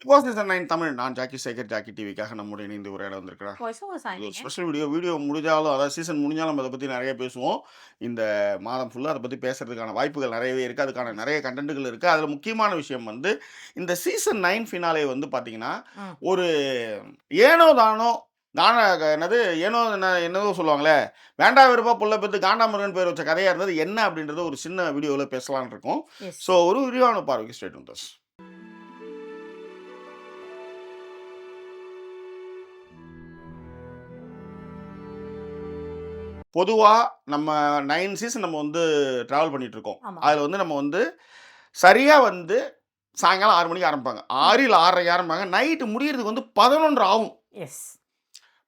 Big Boss season 9 Tamil. நான் Jackie Sekar, Jackie டிவிக்காக நம்முடைய இணைந்து உரையாட வந்திருக்கிறேன். வாய்ஸ் ஓவர் இது ஒரு சாய்ந்தீங்க. Special video. வீடியோ முடிஞ்சாலும், அதாவது சீசன் முடிஞ்சாலும் நம்ம அத பத்தி நெறைய பேசுவோம். இந்த மாதம் ஃபுல்லா அத பத்தி பேசுறதுக்கான வாய்ப்புகள் நெறையவே இருக்கு. அதுக்கான நெறைய கன்டென்ட்கள் இருக்கு. அதுல முக்கியமான விஷயம் வந்து, இந்த சீசன் 9 ஃபினாலே வந்து பாத்தீங்கன்னா, ம். ஒரு ஏனோ தானோ என்னது ஏனோ என்னதோ சொல்லுவாங்களே, வேண்டா வெறுப்பா புள்ள பெத்து காண்டாமிருகன்னு பேர் வச்ச கதையா இருந்தது. என்ன அப்படின்றத ஒரு சின்ன வீடியோல பேசலாம்னு இருக்கோம். எஸ். ஸோ ஒரு விரிவான பார்வைக்கு ஸ்ட்ரெயிட் வித் அஸ். பொதுவா நம்ம 9 சீசன் நம்ம வந்து டிராவல் பண்ணிட்டு இருக்கோம். ஆமா. அதுல வந்து நம்ம வந்து சரியா வந்து சாயங்காலம் 6 மணிக்கு ஆரம்பிப்பாங்க. 6 இல்ல 6:30க்கு ஆரம்பிப்பாங்க. நைட் முடியறதுக்கு வந்து 11:30 ஆகும். எஸ்.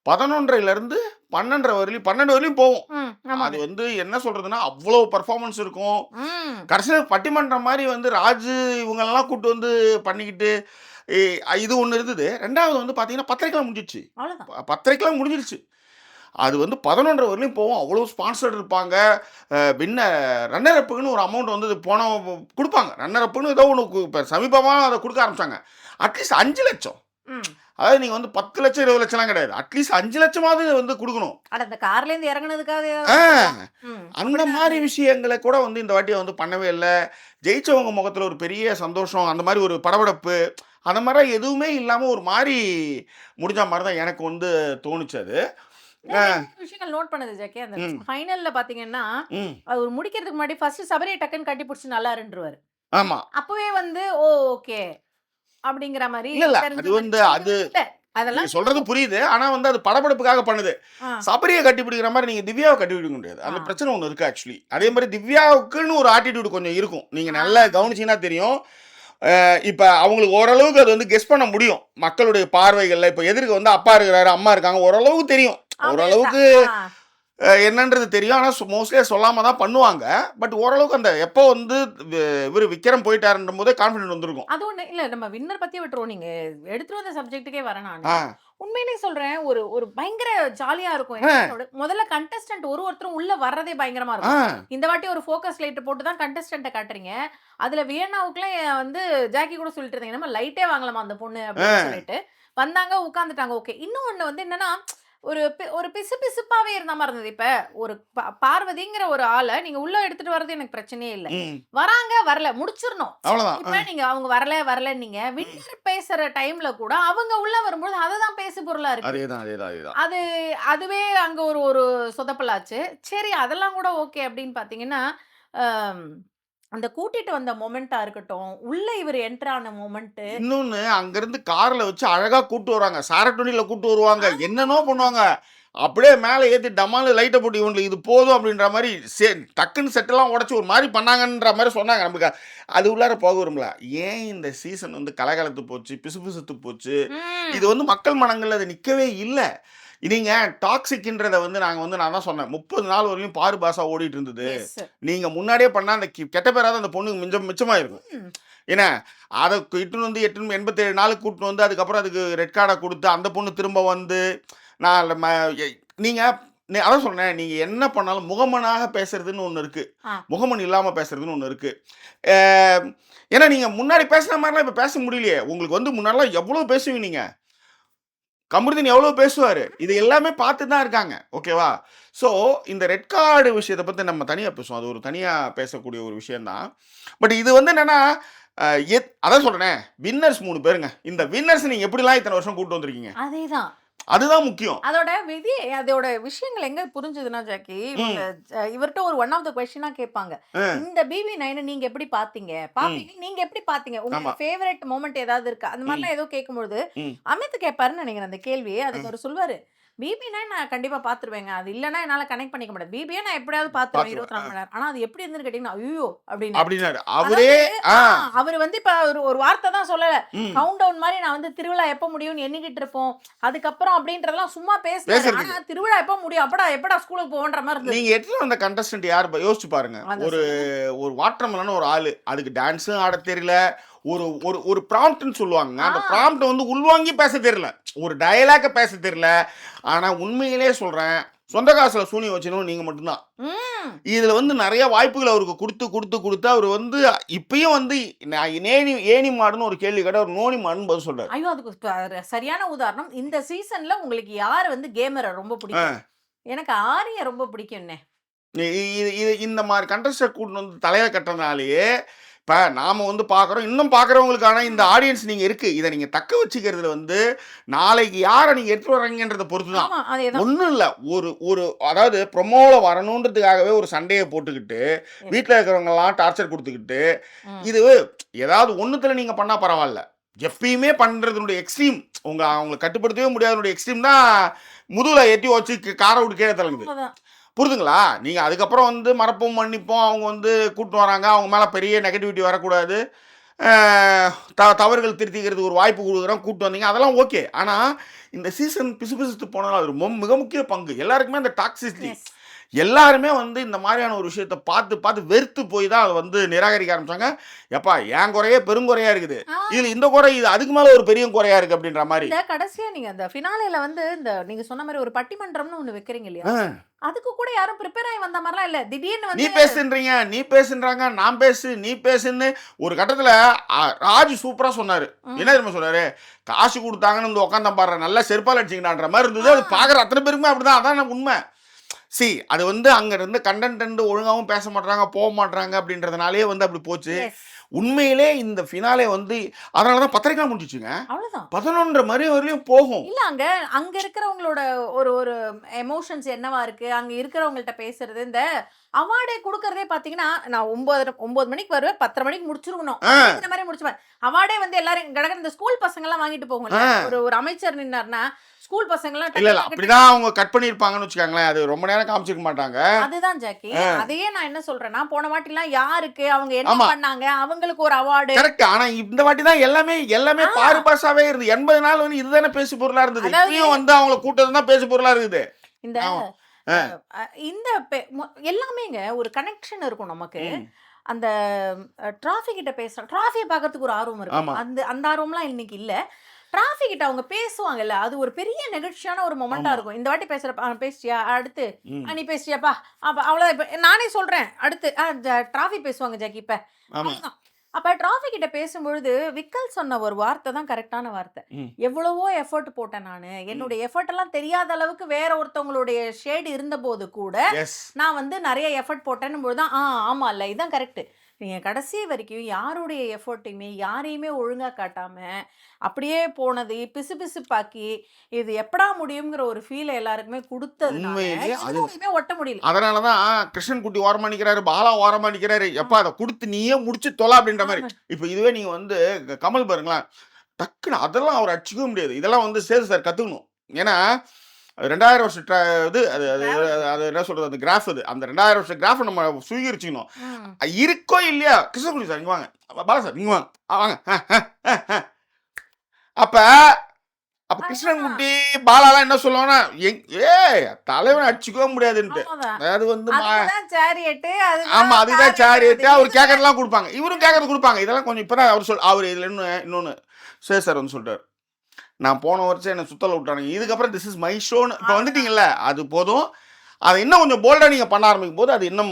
11:30லிருந்து 12:30 வரையிலும் 12 வரையிலும் போகும். ம். அது ஆமாங்க. வந்து என்ன சொல்றதுன்னா, அவ்வளோ பெர்ஃபார்மன்ஸ் இருக்கும். ம். கடைசியில பட்டிமன்றம் மாரி வந்து ராஜு இவங்களெல்லாம் கூட்டு வந்து பண்ணிக்கிட்டு, எ இது ஒண்ணு இருந்தது. 2வது வந்து பார்த்தீங்கன்னா, 10:30க்கெல்லாம் முடிஞ்சிருச்சு. அவ்வளோதான். 10:30க்கெல்லாம் முடிஞ்சிருச்சு. அது வந்து 11:30 வரையிலும் போகும். அவ்வளோ ஸ்பான்சர்ட் இருப்பாங்க. ரன்னர் அப்புக்குன்னு ஒரு அமௌண்ட் வந்து குடுப்பாங்க. ரன்னர் அப்புன்னு ஏதோ ஒண்ணு இப்ப சமீபமா அத குடுக்க ஆரம்பிச்சாங்க. அட்லீஸ்ட் 5,00,000. ம். அதாவது நீங்க வந்து 10,00,000 20,00,000லாம் கிடையாது. அட்லீஸ்ட் 5,00,000மாவது வந்து குடுக்கணும். அட இந்த கார்லேருந்து இறங்குனதுக்காக ஆ ம். அந்த மாரி விஷயங்கள கூட வந்து இந்த வாட்டி வந்து பண்ணவே இல்ல. ஜெயிச்சவங்க முகத்துல ஒரு பெரிய சந்தோஷம், அந்த மாரி ஒரு படபடப்பு, அந்த மாரிலாம் எதுவுமே இல்லாம ஒரு மாரி முடிஞ்ச மாரி தான் எனக்கு வந்து தோணுச்சு அது. அ 2 விஷயங்கள் நோட் பண்ணது ஜாக்கி. அந்த ம், ஃபைனல்ல பார்த்தீங்கன்னா, ம். அவர் முடிக்கிறதுக்கு முன்னாடி ஃபர்ஸ்ட் சபரிய டக்குன்னு கட்டி புடிச்சு நல்லா இருன்றுவாரு. ஆமா. அப்பவே வந்து ஓகே. அப்படிங்கிற மாரி இல்ல, இல்ல. தெரிஞ்ச அது மாரி வந்து இது அது வந்து இல்ல. நீங்க அதெல்லாம் சொல்றது புரியுது. ஆனா வந்து அது படபடப்புக்காக பண்ணுது. ஆ. சபரிய கட்டிப்பிடிக்கிற மாரி நீங்க திவ்யாவ கட்டிப்பிடிக்க முடியாது. ஆ. அந்த பிரச்சனை ஒண்ணு இருக்கு ஆக்சுவலி. அதே மாரி திவ்யாவுக்குன்னு ஒரு ஆட்டிட்யூட் கொஞ்சம் இருக்கும். நீங்க ஆ. நல்லா கவனிச்சீங்கன்னா தெரியும். இப்ப அவங்களுக்கு ஓரளவுக்கு அது வந்து கெஸ் பண்ண முடியும். மக்களுடைய பார்வைகள்ல இப்ப எதிர்க்க வந்து அப்பா இருக்கிறாரு, அம்மா இருக்காங்க. ஓரளவுக்கு தெரியும். ஆப்வியஸா. ஓரளவுக்கு ஆ. என்னன்றது தெரியும். ஆனா மோஸ்ட்லியா சொல்லாம தான் பண்ணுவாங்க. பட் ஓரளவுக்கு அந்த எப்போ வந்து வி இவரு விக்ரம் போயிட்டாருன்றபோதே கான்ஃபிடன்ட் வந்திருக்கும். அது ஒண்ணு இல்ல நம்ம வின்னர் பத்தியே விட்டுருவோம். நீங்க எடுத்துட்டு வந்த சப்ஜெக்ட்டுக்கே வரேன் நானு. ஆ, உண்மையிலேயே சொல்றேன். ஒரு ஒரு பயங்கர ஜாலியா இருக்கும். ஆ, முதல்ல கண்டஸ்டன்ட் ஒருத்தரும் உள்ள வர்றதே பயங்கரமா ஆ. இருக்கும். இந்த வாட்டி ஒரு ஃபோக்கஸ் லைட் போட்டு தான் கண்டஸ்டன்ட்ட காட்டுறீங்க. அதுல வியன்னாவுக்குலாம் வந்து ஜாக்கி கூட சொல்லிட்டு இருந்தாங்க. என்னமோ லைட்டே வாங்கலாமா அந்த பொண்ணு அப்படின்னு ஆ. சொல்லிட்டு. வந்தாங்க, உட்கார்ந்துட்டாங்க. ஓகே. இன்னொன்னு வந்து என்னன்னா, ஒரு பிசுபிசுப்பாவே இருந்த மாரி இருந்தது. இப்ப ஒரு பார்வதிங்கிற ஒரு ஆள நீங்க உள்ள எடுத்துட்டு வர்றது எனக்கு பிரச்சனையே இல்ல. ம். வராங்க, வரல முடிச்சிரணும். அவ்வளோதான். இப்ப நீங்க அவங்க வரலன்னீங்க. ம். வின்னர் பேசுற டைம்ல கூட அவங்க உள்ள வரும்போது அததான் பேசு பொருளா இருக்கு. அதேதான், அதேதான், அதேதான். அது அதுவே அங்க ஒரு ஒரு சொதப்பலாச்சு. சரி அதெல்லாம் கூட ஓகே அப்படின்னு பார்த்தீங்கன்னா, அம் அந்த கூட்டிட்டு வந்த மொமெண்ட்டா இருக்கட்டும், உள்ள இவரு என்டர் ஆன மொமெண்ட்டு. இன்னொன்னு அங்கருந்து கார்ல வச்சு அழகா கூட்டு வருவாங்க. சாரட்டோனில கூட்டு வருவாங்க. என்னென்னமோ பண்ணுவாங்க. அப்படியே மேல ஏத்தி டமால்னு லைட்ட போட்டு இவனுக்கு இது போதும் அப்படின்ற மாரி டக்குன்னு செட்டெல்லாம் உடைச்சு ஒரு மாரி பண்ணாங்கன்ற மாரி சொன்னாங்க. நமக்கு அது உள்ளார போக விரும்பல. ஏன் இந்த சீசன் வந்து கலகலத்து போச்சு, பிசுபிசுத்து போச்சு. இது ம். வந்து மக்கள் மனங்கள்ல அது நிக்கவே இல்ல. நீங்க டாக்ஸிக்ன்றத வந்து நான் தான் சொன்னேன். 30 நாள் வரையும் பாரு பாசா ஓடிட்டு இருந்தது. எஸ். நீங்க முன்னாடியே பண்ணா அந்த கெட்ட பேராவது அந்த பொண்ணுக்கு மிச்சமாயிருக்கும். ம். என்ன, அத இட்டுன்னு வந்து 87 நாளுக்கு கூட்டின்னு வந்து, அதுக்கப்புறம் அதுக்கு ரெட் கார்ட குடுத்து, அந்த பொண்ணு திரும்ப வந்து, நான் ம எ நீங்க அதான் சொன்னேன். நீங்க என்ன பண்ணாலும் முகமனாக பேசுறதுன்னு ஒண்ணு இருக்கு. ஆ. முகமன் இல்லாம பேசுறதுன்னு ஒண்ணு இருக்கு. அ ஏன்னா நீங்க முன்னாடி பேசுன மாரிலாம் இப்ப பேச முடியலையே. உங்களுக்கு வந்து முன்னாடிலாம் எவ்வளோ பேசுவீங்க நீங்க. கமருதீன் எவ்வளோ பேசுவாரு. இது எல்லாமே பார்த்து தான் இருக்காங்க. ஓகேவா? ஸோ இந்த ரெட் கார்டு விஷயத்த பத்தி நம்ம தனியா பேசுவோம். அது ஒரு தனியா பேசக்கூடிய ஒரு விஷயம் தான். பட் இது வந்து என்னன்னா, அ அதான் சொல்றேனே, வின்னர்ஸ் 3 பேருங்க. இந்த வின்னர்ஸ் நீங்க எப்படிலாம் இத்தன வருஷம் கூட்டு வந்திருக்கீங்க? அதேதான். அதுதான் முக்கியம். அதோட விஷயங்கள் எங்க புரிஞ்சதுன்னா, ஜாக்கி, இவங்க ம், இவர்ட்ட ஒரு ஒன் ஆஃப் த கொஸ்டினா கேட்பாங்க. அ, இந்த பிபி9 நீங்க எப்படி பார்த்தீங்க? ம். நீங்க எப்படி பார்த்தீங்க? ஆமா. உங்களுக்கு ஃபேவரைட் மொமெண்ட் ஏதாவது இருக்கா? அந்த ம், மாரிலாம் ஏதோ கேட்கும்பொழுது, ம், அமித் கேட்பாருன்னு நெனைக்கிறேன் அந்த கேள்விய. அதுக்கு ம். அவரு சொல்வாரு, பிபி9 நான் கண்டிப்பா பார்த்துருவேங்க. அது இல்லன்னா என்னால கனெக்ட் பண்ணிக்க முடியாது. பிபிய நான் எப்படியாவது பார்த்துருவேன் பார்த்துருவேன். 24 மணி நேரம். ஆனா அது எப்படி இருந்ததுன்னு கேட்டீங்கன்னா, "ஐய்யயோ!" அப்டின்னாரு. அப்படின்னாரு. அவரே அதாவது ஆ, அவரு வந்து இப்ப ஒரு ஒரு வார்த்த தான் சொல்லல. ம். கவுண்ட் டவுன் மாரி நான் வந்து திருவிழா எப்ப முடியும்னு எண்ணிக்கிட்டு இருப்போம். அதுக்கப்புறம் அப்படின்றதெல்லாம் சும்மா பேசினாரு. ஆனா பேசுறதுக்கு. திருவிழா எப்ப முடியும்? எப்படா ஸ்கூலுக்கு போவோன்ற மாரி இருந்தது. நீங்க எடுத்துட்டு வந்த கண்டஸ்டன்ட் யாரு யோசிச்சு பாருங்க. அத ஒரு சொல்லுங்க. ஒரு வாட்டர்மெலன் ஒரு ஆளு. அதுக்கு டான்ஸும் ஆடத் தெரியல. ஒரு ஒரு ஒரு ப்ராம்ப்ட்ன்னு சொல்லுவாங்கங்க. ஆ. அந்த ப்ராம்ப்ட்ட வந்து உள்வாங்கி பேசத் தெரியல. ஒரு டயலாக்க பேசத் தெரியல. ஆனா உண்மையிலேயே சொல்றேன், சொந்த காசுல சூனியம் வச்சனும் நீங்க மட்டும்தான். ம். இதுல வந்து நிறைய வாய்ப்புகள் அவருக்கு கொடுத்து அவர் வந்து இப்பயும் வந்து ஏணி மாடுன்னு ஒரு கேள்வி கேட்டா ஒரு நோனி மாடுன்னு பதில் சொல்றாரு. ஐயோ! அதுக்கு சரியான உதாரணம். இந்த சீசன்ல உங்களுக்கு யார் வந்து கேமர ரொம்ப பிடிக்கும்? எனக்கு ஆரிய ரொம்ப பிடிக்கும்ண்ணே. இந்த மாதிரி கண்டஸ்டன்ட் கூட்டிட்டு வந்து தலையில கட்டுறதுனாலேயே இப்போ நாம் வந்து பார்க்குறோம், இன்னும் பார்க்குறவங்களுக்கான இந்த ஆடியன்ஸ் நீங்கள் இருக்குது. இதை நீங்கள் தக்க வச்சுக்கிறதுல வந்து நாளைக்கு யாரை நீங்கள் எடுத்துகிட்டு வர்றீங்கன்றதை பொறுத்து தான். ஆமா, அதேதான். ஒன்றும் இல்லை, ஒரு அதாவது ப்ரொமோவில் வரணுன்றதுக்காகவே ஒரு சண்டையை போட்டுக்கிட்டு வீட்டில் இருக்கிறவங்கெல்லாம் டார்ச்சர் கொடுத்துக்கிட்டு இது ஏதாவது ஒன்றுத்தில் நீங்கள் பண்ணால் பரவாயில்ல. எப்பயுமே பண்ணுறதுனுடைய எக்ஸ்ட்ரீம் அவங்களை கட்டுப்படுத்தவே முடியாதனுடைய எக்ஸ்ட்ரீம் தான் முதுகில் எட்டி வச்சு காரை விட்டு கீழே தள்ளுங்குது. அவ்வளவுதான். புரிதுங்களா? நீங்கள் அதுக்கப்புறம் வந்து மறப்போம் மன்னிப்போம் அவங்க வந்து கூட்டு வராங்க, அவங்க மேலே பெரிய நெகட்டிவிட்டி வரக்கூடாது, தவறுகள் திருத்திக்கிறதுக்கு ஒரு வாய்ப்பு கொடுக்குறோம், கூட்டு வந்தீங்க, அதெல்லாம் ஓகே. ஆனால் இந்த சீசன் பிசுபிசுத்து போனாலும் அது மிக முக்கிய பங்கு. எல்லாருக்குமே அந்த டாக்ஸிசிட்டி, Yes. எல்லாருமே வந்து இந்த மாதிரியான ஒரு விஷயத்தை பார்த்து வெறுத்து போய் தான் அதை வந்து நிராகரிக்க ஆரம்பிச்சாங்க. எப்பா என் குறையே பெருங்குறையா இருக்குது, இது இந்த குறை இது அதுக்கு மேலே ஒரு பெரிய குறையா இருக்கு அப்படின்ற மாதிரி. இந்த கடைசியா நீங்க அந்த ஃபினாலேல வந்து இந்த நீங்க சொன்ன மாதிரி ஒரு பட்டிமன்றம்னு ஒண்ணு வைக்கிறீங்க இல்லையா? அதுக்கு கூட யாரும் ப்ரிப்பேர் ஆகி வந்த மாதிரிலாம் இல்ல. திடீர்னு நீ வந்து பேசுன்றீங்க, நீ பேசுன்றாங்க, நான் பேசு, நீ பேசுன்னு ஒரு கட்டத்தில் ராஜ் சூப்பராக சொன்னார். என்ன தெரியுமா சொன்னார்? காசு கொடுத்தாங்கன்னு வந்து உட்காந்து பாடுற நல்லா செருப்பால் அடிச்சிங்கடான்ற மாதிரி இருந்தது. அது பார்க்குற அத்தனை பேருக்குமே அப்படி தான். அதான் உண்மை. அது வந்து அங்கே இருந்து கண்டென்ட் ஒழுங்காகவும் பேச மாட்டாங்க, போக மாட்டாங்க அப்படின்றதுனாலே வந்து அப்படி போச்சு. Yes. உண்மையிலே இந்த ஃபினாலே வந்து அதனால தான் பத்திரிக்கை முடிச்சுச்சுங்க. அவ்வளவுதான். 11:30 மணி வரையும் போகும். இல்ல அங்க இருக்கிறவங்களோட ஒரு எமோஷன்ஸ் என்னவா இருக்கு, அங்க இருக்கிறவங்கள்ட்ட பேசுறது, இந்த அவார்டே கொடுக்கறதே பாத்தீங்கன்னா நான் 9 மணிக்கு வருவேன், 10:30 மணிக்கு முடிச்சிருக்கணும். இந்த மாதிரி முடிச்சுவேன். அவார்டே வந்து எல்லாரும் கடற்கரை இந்த ஸ்கூல் பசங்க எல்லாம் வாங்கிட்டு போகும்ல. ஒரு அமைச்சர் நின்னார்னா ஸ்கூல் பசங்க எல்லாம் இல்ல அப்படிதான் அவங்க கட் பண்ணிருப்பாங்கன்னு வச்சுக்காங்களேன். அது ரொம்ப நேரம் காமிச்சிருக்க மாட்டாங்க. அதுதான் ஜாக்கி. அதையே நான் என்ன சொல்றேன்னா, போன வாட்டி எல்லாம் யாருக்கு அவங்க என்ன பண்ணாங்க, அவங்களுக்கு ஒரு அவார்டு. கரெக்ட். ஆனா இந்த வாட்டி தான் எல்லாமே பாருபாசாவே இருந்து 80 நாள் வந்து இதுதானே பேசு பொருளா இருந்தது. இப்பயும் வந்து அவங்கள கூட்டது தான் பேசு பொருளா இருக்குது. இந்த எல்லாமேங்க ஒரு கனெக்ஷன் இருக்கும் நமக்கு. அந்த டிராஃபிக் கிட்ட பேசுறோம், டிராஃபிக் பார்க்கறதுக்கு ஒரு ஆர்வம் இருக்கும். அந்த ஆர்வம்லாம் இன்னைக்கு இல்ல. டிராஃபிக் கிட்ட அவங்க பேசுவாங்கல்ல, அது ஒரு பெரிய நெகிழ்ச்சியான ஒரு மொமெண்டா இருக்கும். இந்த வாட்டி பேசிட்டியா, அடுத்து நீ பேசிட்டியாப்பா, அவ்வளவுதான். நானே சொல்றேன் அடுத்து டிராஃபிக் பேசுவாங்க ஜாக்கி. அப்ப டிராஃபிக் கிட்ட பேசும்பொழுது விக்கல் சொன்ன ஒரு வார்த்தை தான் கரெக்டான வார்த்தை. எவ்வளவோ எஃபர்ட் போட்டேன் நானு, என்னுடைய எஃபர்ட் எல்லாம் தெரியாத அளவுக்கு வேற ஒருத்தவங்களுடைய ஷேடு இருந்த போது கூட நான் வந்து நிறைய எஃபர்ட் போட்டேன்னு போதுதான் ஆமா இல்ல இதுதான் கரெக்ட். நீங்க கடைசி வரைக்கும் யாருடைய எஃபர்ட்டையுமே யாரையுமே ஒழுங்கா காட்டாம அப்படியே போனது பிசுபிசுப்பாக்கி இது எப்படா முடியுங்கிற ஒரு ஃபீல் எல்லாருக்குமே கொடுத்ததுனால ஒட்ட முடியல. அதனாலதான் கிருஷ்ணன் குட்டி ஓரமா நிக்கிறாரு, பாலா ஓரமா நிக்கிறாரு. எப்பா அதை கொடுத்து நீயே முடிச்சு தொலை அப்படின்ற மாதிரி. இப்ப இதுவே நீங்க வந்து கமல் பாருங்களேன், டக்குன்னு அதெல்லாம் அவர் அடிச்சுக்கவே முடியாது. இதெல்லாம் வந்து சேது சார் கத்துக்கணும். ஏன்னா 2000 வருஷம் இது அது என்ன சொல்றது, அந்த கிராஃப், அந்த 2000 வருஷம் கிராஃப் நம்ம சுவீகரிச்சுக்கணும். இருக்கோ இல்லையா, கிருஷ்ணகுடி சார் இங்க வாங்க, பாலா சார் இங்க வாங்க வாங்க. அப்ப கிருஷ்ணன்குட்டி பாலாலாம் என்ன சொல்லுவாங்கன்னா, தலைவன் அடிச்சுக்கவே முடியாதுன்ட்டு. அதாவது வந்து ஆமா அதுதான் சேரியட்டு. அவர் கேட்கறதுலாம் கொடுப்பாங்க, இவரும் கேட்கறது கொடுப்பாங்க. இதெல்லாம் கொஞ்சம் இப்பதான் அவர் இதுல இன்னொன்னு சேது சார் வந்து சொல்லிட்டாரு, நான் போன வருஷம் என்ன சுத்தல விட்டானுங்க, இதுக்கப்புறம் திஸ் இஸ் மை ஷோன்னு இப்போ வந்துட்டீங்கல்ல, அது போதும். அதை இன்னும் கொஞ்சம் போல்டா நீங்க பண்ண ஆரம்பிக்கும் போது அது இன்னும்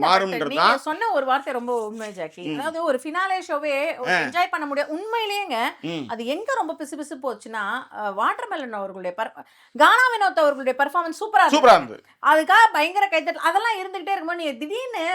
மாறும்ன்றது தான். சொன்ன ஒரு வார்த்தை ரொம்ப உண்மை ஜாக்கி. அதாவது ஒரு ஃபினாலே ஷோவே என்ஜாய் பண்ண முடியாது உண்மையிலேங்க. அது எங்க ரொம்ப பிசு போச்சுன்னா, வாட்டர்மெலன் அவர்களுடைய கானா வினோத் அவர்களுடைய பெர்ஃபார்மன்ஸ் சூப்பரா இருந்தது. அதுக்காக பயங்கர கைத்தட்டல் அதெல்லாம் இருந்துகிட்டே இருக்கும்போது நீங்க திடீர்னு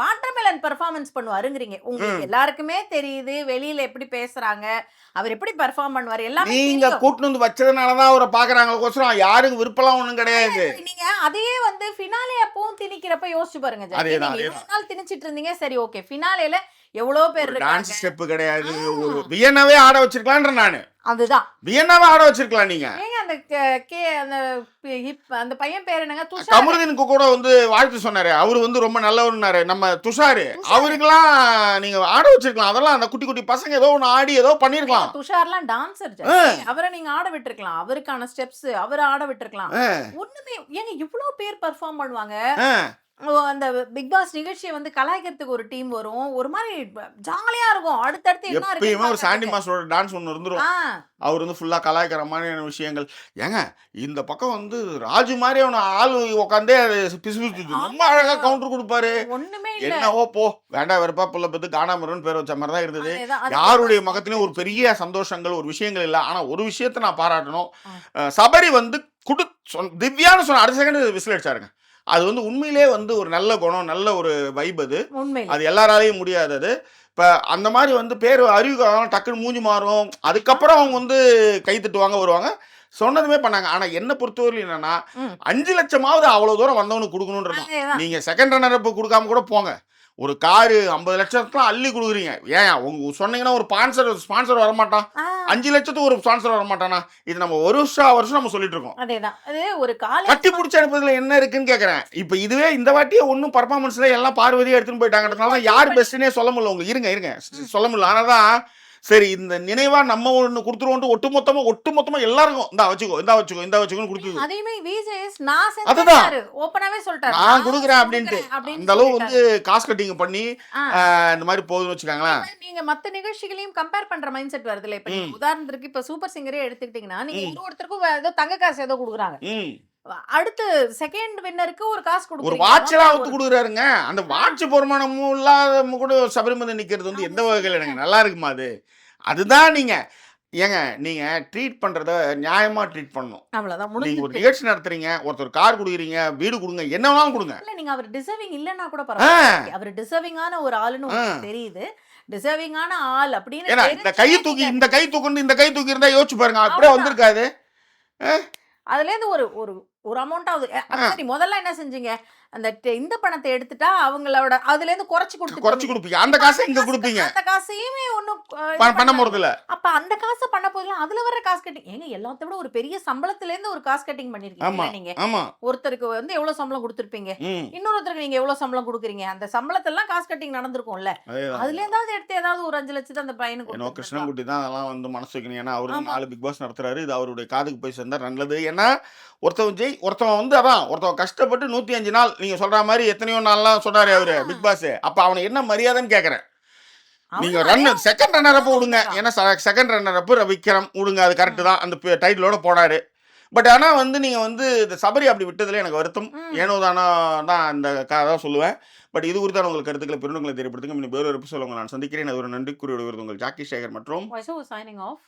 வாட்டர்மெலன் பெர்ஃபார்மன்ஸ் பண்ணுவாருங்கிறீங்க. உங்களுக்கு எல்லாருக்குமே தெரியுது வெளியில எப்படி பேசுறாங்க, அவர் எப்படி பெர்ஃபார்ம் பண்ணுவார் எல்லாமே. நீங்க கூட்டு வந்து வச்சதுனாலதான் அவரை பாக்குறாங்க, யாருக்கு விருப்பம் ஒண்ணும் கிடையாது. நீங்க அதையே வந்து ஃபினாலே அப்பவும் திணிக்கிறப்ப யோசிச்சு பாருங்க. நாள் திணிச்சிட்டு இருந்தீங்க, சரி ஓகே, ஃபினாலேல எவ்வளவு பேர் இருக்காங்க, டான்ஸ் ஸ்டெப் கிடையாது, வியன்னாவே ஆட வச்சிருக்கலாம்ன்ற நானு. அதுதான் வியன்னாவே ஆட வச்சிருக்கலாம் நீங்க. ஏங்க அந்த பையன் பேர் என்னங்க, துஷார். கமருதீனுக்கு கூட வந்து வாழ்த்து சொன்னாரு, அவரு வந்து ரொம்ப நல்லவர்னாரு நம்ம துஷாரு. அவருக்கெல்லாம் நீங்க ஆட வச்சிருக்கலாம். அதெல்லாம் அந்த குட்டி குட்டி பசங்க ஏதோ ஒன்று ஆடி ஏதோ பண்ணிருக்கலாம். துஷார்லாம் டான்சர், அவரை நீங்க ஆட விட்டுருக்கலாம், அவருக்கான ஸ்டெப்ஸ் அவரை ஆட விட்டுருக்கலாம். ஒண்ணுமே ஏங்க இவ்வளவு பேர் பெர்ஃபார்ம் பண்ணுவாங்க. அந்த பிக் பாஸ் நிகழ்ச்சியை வந்து கலாய்க்கிறதுக்கு ஒரு டீம் வரும். ஒரு மாதிரி ஜாலியா இருக்கும். அடுத்தடுத்து என்ன எப்பயுமே ஒரு சாண்டி இருக்குன்னு மாஸ்டரோட டான்ஸ் ஒன்று இருந்துரும். ஆ அவர் வந்து ஃபுல்லா கலாய்க்கிற மாதிரியான விஷயங்கள். ஏங்க இந்த பக்கம் வந்து ராஜு மாதிரி அவன ஆள் உட்காந்தே பிசு பிசு ரொம்ப அழகா கவுண்டர் கொடுப்பாரு. ஒண்ணுமே இல்ல. என்னவோ போ வேண்டாம் வெறுப்பா புள்ள பத்து காணாமருன்னு பேர் வச்ச மாதிரி தான் இருந்தது. அதேதான். அது யாருடைய முகத்திலையும் ஒரு பெரிய சந்தோஷங்கள் ஒரு விஷயங்கள் இல்லை. ஆனா ஒரு விஷயத்தை நான் பாராட்டணும். சபரி வந்து திவ்யான்னு சொன்ன அடுத்த செகண்ட் விசில் அடிச்சாருங்க. அது வந்து உண்மையிலே வந்து ஒரு நல்ல குணம், நல்ல ஒரு வைப் அது. உண்மையில. அது எல்லாராலையும் முடியாது அது. இப்போ அந்த மாதிரி வந்து பேர் அறிவுக்காக டக்குன்னு மூஞ்சி மாறும். அதுக்கப்புறம் அவங்க வந்து கை தட்டுவாங்க வருவாங்க. சொன்னதுமே பண்ணாங்க. ஆனா என்ன பொறுத்தவரையிலும் என்னன்னா, ம். 5 லட்சமாவது அவ்வளோ தூரம் வந்தவனுக்கு கொடுக்கணுன்றது. அதேதான். நீங்க செகண்ட் ரன்னர் அப் கொடுக்காம கூட போங்க. ஒரு காரு 50 லட்சத்துலாம் அள்ளி கொடுக்குறீங்க. ஏன் உங்க சொன்னீங்கன்னா ஒரு ஸ்பான்சர் வரமாட்டான். ஆ 5 லட்சத்துக்கு ஒரு ஸ்பான்சர் வரமாட்டானா? இது நம்ம ஒரு வருஷம் நம்ம சொல்லிட்டு இருக்கோம். அதேதான். அது ஒரு காலை கட்டி பிடிச்சி அனுப்புறதுல என்ன இருக்குன்னு கேட்குறேன். இப்போ இதுவே இந்த வாட்டியே ஒன்றும் பர்ஃபார்மன்ஸ்ல எல்லாம் பார்வதியாக எடுத்துன்னு போயிட்டாங்கன்றதுனால தான் யார் பெஸ்ட்டுன்னே சொல்ல முடியல. உங்களுக்கு இருங்க சொல்ல முடியல. ஆனால் தான் சரி இந்த நினைவா நம்ம ஒன்று கொடுத்துருவோம் ஒட்டுமொத்தமா எல்லாருக்கும் இந்தா வச்சுக்கோன்னு கொடுத்துது. அதையுமே விஜேஎஸ் நான் அதுதான். செஞ்சாரு. ஓப்பனாவே சொல்லிட்டாரு. நான் கொடுக்குறேன் அப்படின்ட்டு அப்படின்னு அந்த அளவு சொல்லிட்டாரு. வந்து காசு கட்டிங் பண்ணி ஆ. இந்த மாதிரி போகுதுன்னு வச்சுக்காங்களேன். நீங்க மத்த நிகழ்ச்சிகளையும் கம்பேர் பண்ற மைண்ட் செட் வருதுல. இப்ப நீங்க உதாரணத்துக்கு இப்ப சூப்பர் சிங்கரே எடுத்துக்கிட்டீங்கன்னா நீங்க ஒருத்தருக்கும் ஏதோ தங்க காசு ஏதோ கொடுக்குறாங்க. ம் அடுத்து செகண்ட் வின்னருக்கு ஒரு காசு ஒரு கொடுக்குறீங்க. வாட்ச் எல்லாம் அவுத்து கொடுக்குறாருங்க. அந்த வாட்ச் பொறுமானமும் இல்லாத கூட சபரிமலை நிக்கிறது வந்து எந்த வகையில் எனக்கு நல்லா இருக்குமா அது? அதுதான் நீங்க ட்ரீட் பண்றத நியாயமா ட்ரீட் பண்ணணும். அவ்வளவுதான் நீங்க ஒரு முடிஞ்சிருச்சு. நிகழ்ச்சி நடத்துறீங்க, ஒருத்தர் கார் கொடுக்குறீங்க, வீடு கொடுங்க, என்ன வேணாலும் கொடுங்க. இல்ல நீங்க அவர் டிசர்விங் இல்லன்னா கூட ஆ, பரவாயில்ல. அவர் டிசர்விங்கான ஒரு ஆளுன்னு ஆ. உங்களுக்கு தெரியுது. டிசர்விங்கான ஆள் அப்படின்னு ஏன்னா இந்த கை தெரிஞ்சே தூக்கி நீங்க இந்த கை தூக்கி இருந்தா யோசிச்சு பாருங்க, அப்படியே அவ்வளவுதான். வந்திருக்காது. அதுல இருந்து ஒரு ஒரு ஒரு அமௌண்ட் ஆகுது. சரி முதல்ல என்ன செஞ்சீங்க? அந்த இந்த பணத்தை எடுத்துட்டா அவங்களோட அதுல இருந்து குறைச்சு குறைச்சு கொடுப்பீங்க, அந்த காசை இங்க கொடுப்பீங்க, அந்த காசையுமே ஒண்ணும் பண்ண போறது இல்ல. அப்ப அந்த காசை பண்ண போதுலாம் அதுல வர காசு கட்டிங் ஏங்க எல்லாத்த விட ஒரு பெரிய சம்பளத்துல இருந்து ஒரு காசு கட்டிங் ஆமா பண்ணிருக்கீங்க நீங்க. ஆமா. ஒருத்தருக்கு வந்து எவ்வளவு சம்பளம் கொடுத்திருப்பீங்க, ம் இன்னொருத்தருக்கு நீங்க எவ்வளவு சம்பளம் கொடுக்குறீங்க, அந்த சம்பளத்தெல்லாம் காசு கட்டிங் நடந்திருக்கும்ல. அதேதான். அதுல ஏதாவது எடுத்து ஏதாவது ஒரு 5 லட்சத்தை அந்த பையனுக்கு ஏன்னா கொடுத்துருக்கலாம். கிருஷ்ணன்குட்டி தான் அதெல்லாம் வந்து மனசு வைக்கணும். ஏன்னா அவரு ஆமா. 4 பிக் பாஸ் நடத்துறாரு. இது அவருடைய காதுக்கு போய் சேர்ந்தா நல்லது. ஏன்னா ஒருத்தவன் வந்து ஒருத்தவன் கஷ்டப்பட்டு 105 நாள் நீங்க சொல்ற மாதிரி எத்தனையோ நாள்லாம் சொன்னாரு அவரு பிக் பாஸ். அப்ப அவனை என்ன மரியாதைன்னு கேட்கறேன். நீங்க அவனும் செகண்ட் ரன்னர் அப் விடுங்க. ஏன்னா செகண்ட் ரன்னர் அப் விக்ரம் விடுங்க, அது கரெக்ட் தான். அந்த டைட்டிலோட போனாரு. பட் ஆனா வந்து நீங்க வந்து இந்த சபரி அப்படி விட்டதுல எனக்கு வருத்தம். ஏனோ தானோ தான் அந்த தான் சொல்லுவேன். பட் இது குறித்தான உங்களுக்கு கருத்துக்களை பெருந்துங்களை தெரியப்படுத்துங்க. இன்னும் வேறு ஒரு எபிசோட உங்களை நான் சந்திக்கிறேன். அது ஒரு நன்றி கூறிய உங்கள் ஜாக்கி சேகர் மற்றும் signing off.